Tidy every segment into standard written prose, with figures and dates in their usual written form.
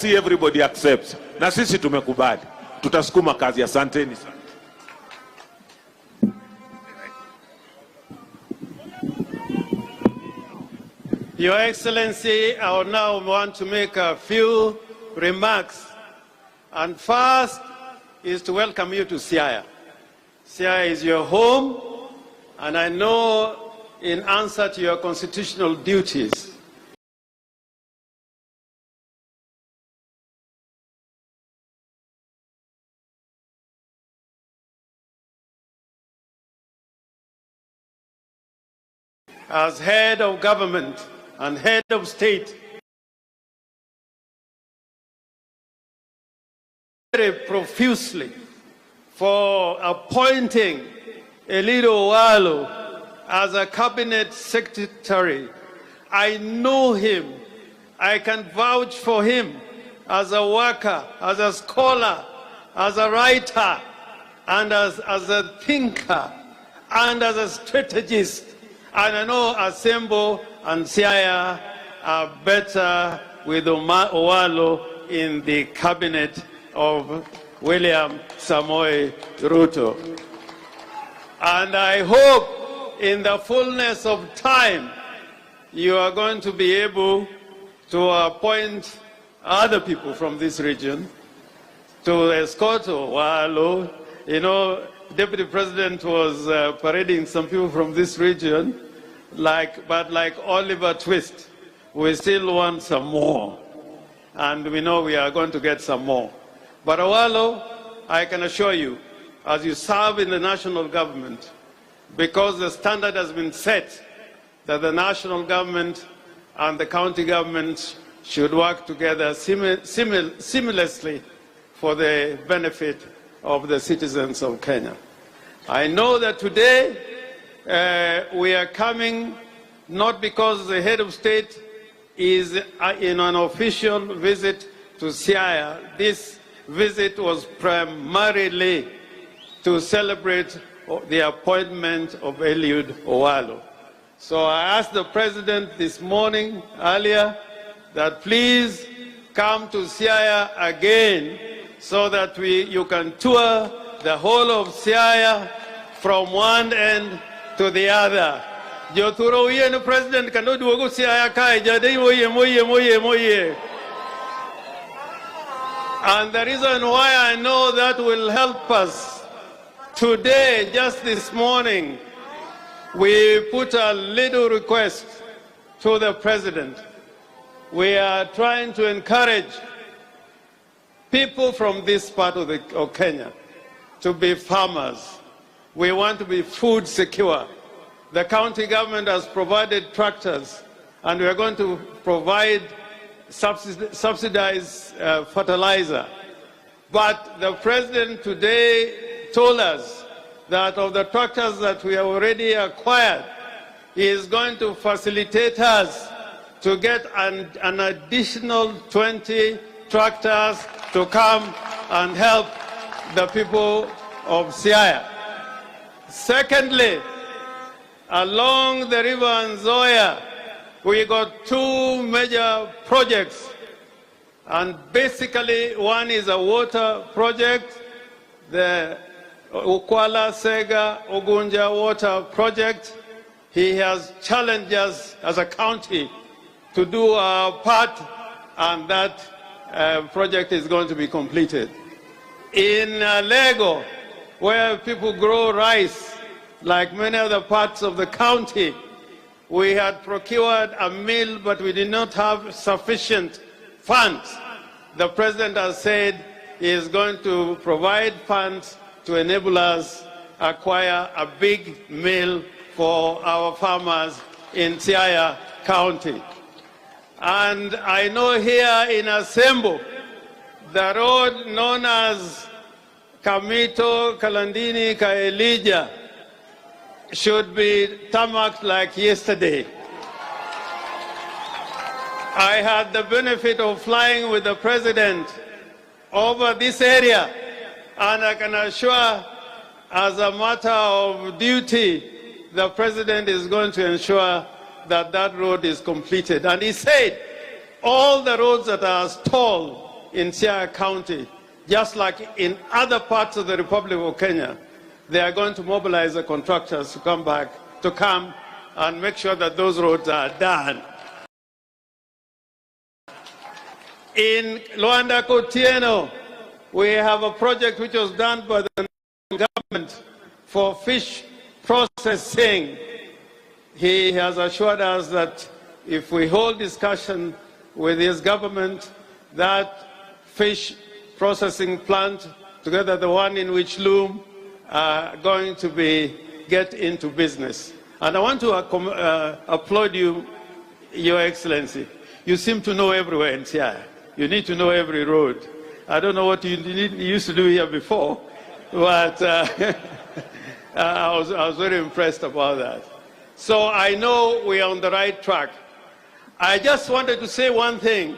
See everybody accepts. Na sisi tumekubali. Tutasukuma kazi. Asanteni sana. Your Excellency, I would now want to make a few remarks. And first is to welcome you to Siaya. Siaya is your home, and I know in answer to your constitutional duties, as head of government and head of state, very profusely for appointing Raila-Ruto as a cabinet secretary. I know him. I can vouch for him as a worker, as a scholar, as a writer, and as a thinker, and as a strategist. And I know Asembo and Siaya are better with Raila-Ruto in the cabinet of William Samoei Ruto. And I hope in the fullness of time you are going to be able to appoint other people from this region to escort Raila. You know, Deputy President was parading some people from this region, but like Oliver Twist, we still want some more. And we know we are going to get some more. But Raila, I can assure you, as you serve in the national government, because the standard has been set that the national government and the county government should work together seamlessly for the benefit of the citizens of Kenya. I know that today we are coming not because the head of state is in an official visit to Siaya. This visit was primarily to celebrate the appointment of Eliud Owalo. So I asked the president this morning, earlier, that please come to Siaya again so that you can tour the whole of Siaya from one end to the other. Joturo uye no president kando duogo Siaya kai jadei moye. And the reason why I know that will help us today, just this morning, we put a little request to the president. We are trying to encourage people from this part of Kenya to be farmers. We want to be food secure. The county government has provided tractors, and we are going to provide subsidized fertilizer. But the president today told us that of the tractors that we have already acquired, he is going to facilitate us to get an additional 20 tractors to come and help the people of Siaya. Secondly, along the river Nzoia, we got two major projects. And basically, one is a water project, the Ukwala Sega Ugunja water project. He has challenged us as a county to do our part, and that project is going to be completed. In Lego, where people grow rice, like many other parts of the county, we had procured a mill, but we did not have sufficient funds. The president has said he is going to provide funds to enable us acquire a big mill for our farmers in Siaya County. And I know here in Asembo, the road known as Kamito, Kalandini, Kaelija should be tarmacked like yesterday. I had the benefit of flying with the president over this area, and I can assure, as a matter of duty, the president is going to ensure that that road is completed. And he said all the roads that are stalled in Siaya County, just like in other parts of the Republic of Kenya, they are going to mobilize the contractors to come and make sure that those roads are done. In Luanda Kotieno, we have a project which was done by the government for fish processing. He has assured us that if we hold discussion with his government, that fish processing plant, together the one in which Loom, are going to get into business. And I want to applaud you, Your Excellency. You seem to know everywhere in Siaya. You need to know every road. I don't know what you used to do here before, but I was very impressed about that. So I know we are on the right track. I just wanted to say one thing.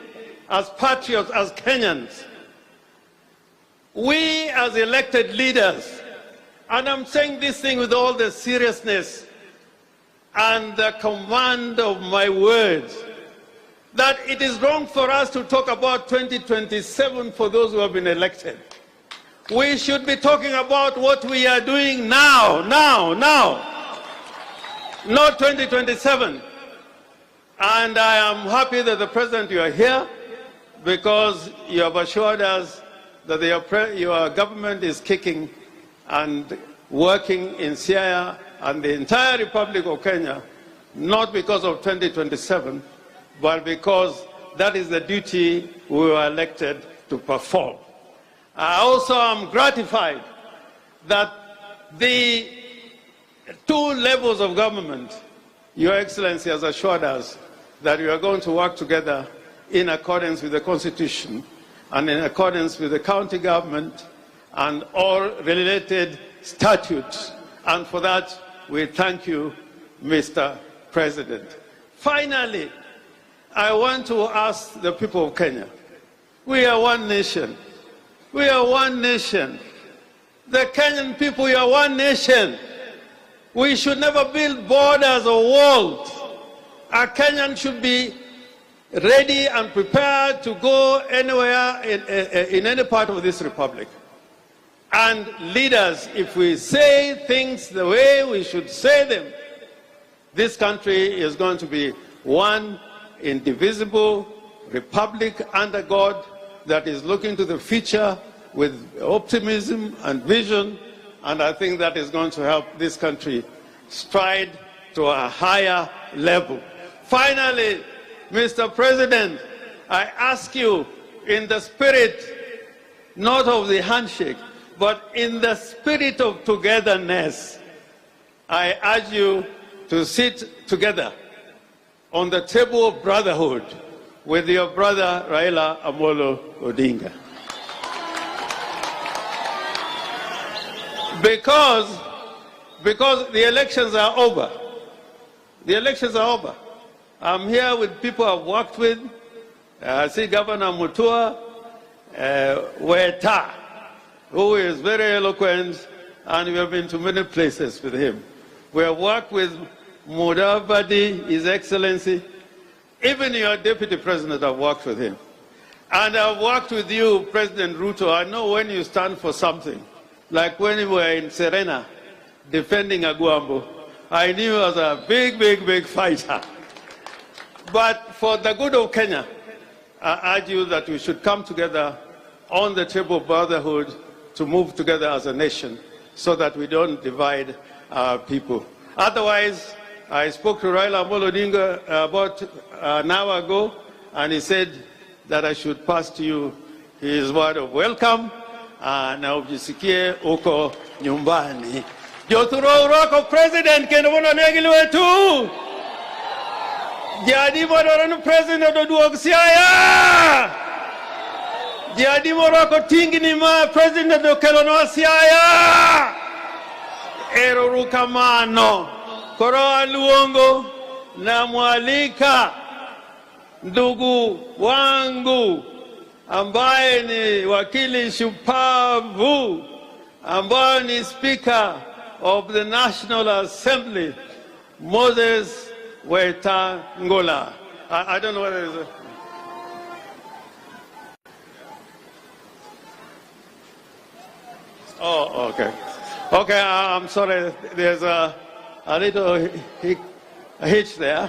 As patriots, as Kenyans, we as elected leaders, and I'm saying this thing with all the seriousness and the command of my words, that it is wrong for us to talk about 2027 for those who have been elected. We should be talking about what we are doing now, not 2027. And I am happy that the President, you are here, because you have assured us that your government is kicking and working in Siaya and the entire Republic of Kenya, not because of 2027, but because that is the duty we were elected to perform. I also am gratified that the two levels of government, Your Excellency has assured us that we are going to work together in accordance with the Constitution and in accordance with the county government and all related statutes. And for that, we thank you, Mr. President. Finally, I want to ask the people of Kenya, we are one nation. We are one nation. The Kenyan people, we are one nation. We should never build borders or walls. A Kenyan should be ready and prepared to go anywhere in any part of this republic. And leaders, if we say things the way we should say them, this country is going to be one indivisible republic under God that is looking to the future with optimism and vision, and I think that is going to help this country stride to a higher level. Finally, Mr. President, I ask you, in the spirit not of the handshake, but in the spirit of togetherness, I urge you to sit together on the table of brotherhood with your brother Raila-Amolo Odinga. Because the elections are over. The elections are over. I'm here with people I've worked with. I see Governor Mutua Weta, who is very eloquent, and we have been to many places with him. We have worked with Mudavadi, His Excellency. Even your Deputy President, I've worked with him. And I've worked with you, President Ruto. I know when you stand for something. Like when you were in Serena defending Aguambo, I knew you as a big fighter. But for the good of Kenya, I urge you that we should come together on the table of brotherhood to move together as a nation so that we don't divide our people. Otherwise, I spoke to Raila-Amolo Odinga about an hour ago, and he said that I should pass to you his word of welcome na ujisikie uko nyumbani. Joturo uroko president kendo mwana negili wetu. Jadi moronu president oduog Siaya. Jadi moroko tingini ma president okelonwa Siaya. Erorukamano. Koro aluongo na mwalika ndugu wangu ambaye ni wakili shupavu, ambaye ni Speaker of the National Assembly, Moses Wetangula. I don't know what it is. Oh, okay. Okay, I'm sorry. There's a little hitch there.